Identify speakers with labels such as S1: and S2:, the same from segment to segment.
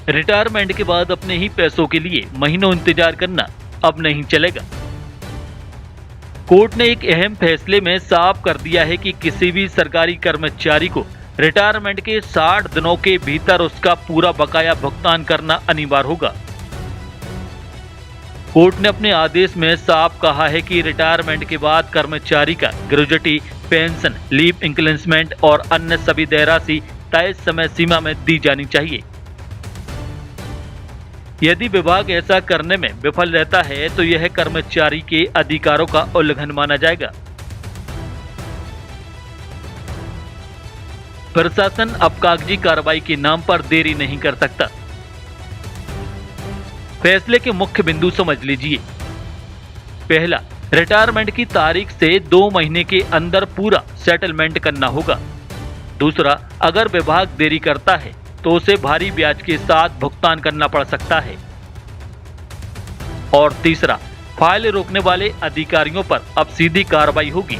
S1: Retirement के बाद अपने ही पैसों के लिए महीनों इंतजार करना अब नहीं चलेगा। कोर्ट ने एक अहम फैसले में साफ कर दिया है कि किसी भी सरकारी कर्मचारी को रिटायरमेंट के 60 दिनों के भीतर उसका पूरा बकाया भुगतान करना अनिवार्य होगा। कोर्ट ने अपने आदेश में साफ कहा है कि रिटायरमेंट के बाद कर्मचारी का ग्रेजुटी, पेंशन, लीव इंक्रीमेंट और अन्य सभी देय राशि तय समय सीमा में दी जानी चाहिए। यदि विभाग ऐसा करने में विफल रहता है तो यह कर्मचारी के अधिकारों का उल्लंघन माना जाएगा। प्रशासन अब कागजी कार्रवाई के नाम पर देरी नहीं कर सकता। फैसले के मुख्य बिंदु समझ लीजिए। पहला, रिटायरमेंट की तारीख से 2 महीने के अंदर पूरा सेटलमेंट करना होगा। दूसरा, अगर विभाग देरी करता है तो उसे भारी ब्याज के साथ भुगतान करना पड़ सकता है। और तीसरा, फाइल रोकने वाले अधिकारियों पर अब सीधी कार्रवाई होगी।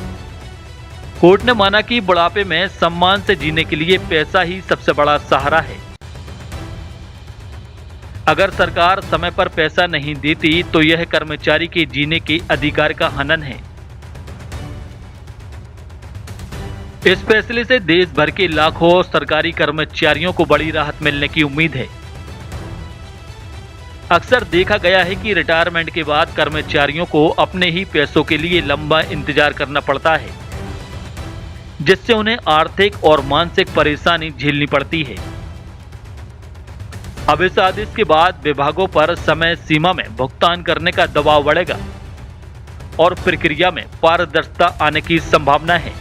S1: कोर्ट ने माना कि बुढ़ापे में सम्मान से जीने के लिए पैसा ही सबसे बड़ा सहारा है। अगर सरकार समय पर पैसा नहीं देती तो यह कर्मचारी के जीने के अधिकार का हनन है। इस फैसले से देश भर के लाखों सरकारी कर्मचारियों को बड़ी राहत मिलने की उम्मीद है। अक्सर देखा गया है कि रिटायरमेंट के बाद कर्मचारियों को अपने ही पैसों के लिए लंबा इंतजार करना पड़ता है, जिससे उन्हें आर्थिक और मानसिक परेशानी झेलनी पड़ती है। अब इस आदेश के बाद विभागों पर समय सीमा में भुगतान करने का दबाव बढ़ेगा और प्रक्रिया में पारदर्शिता आने की संभावना है।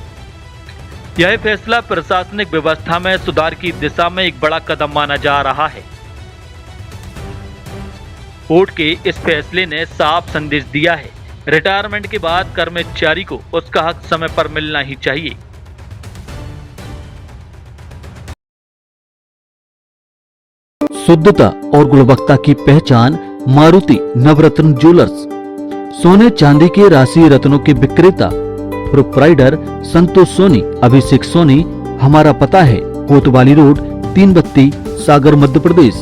S1: यह फैसला प्रशासनिक व्यवस्था में सुधार की दिशा में एक बड़ा कदम माना जा रहा है। कोर्ट के इस फैसले ने साफ संदेश दिया है, रिटायरमेंट के बाद कर्मचारी को उसका हक समय पर मिलना ही चाहिए।
S2: शुद्धता और गुणवत्ता की पहचान मारुति नवरत्न ज्वेलर्स। सोने चांदी के राशि रत्नों के विक्रेता प्रोप्राइटर संतोष सोनी, अभिषेक सोनी। हमारा पता है कोतवाली रोड, 3 बत्ती, सागर, मध्य प्रदेश।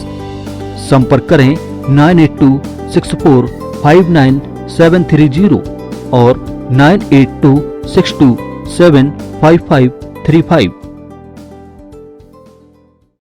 S2: संपर्क करें 9826459730 और 9826275535।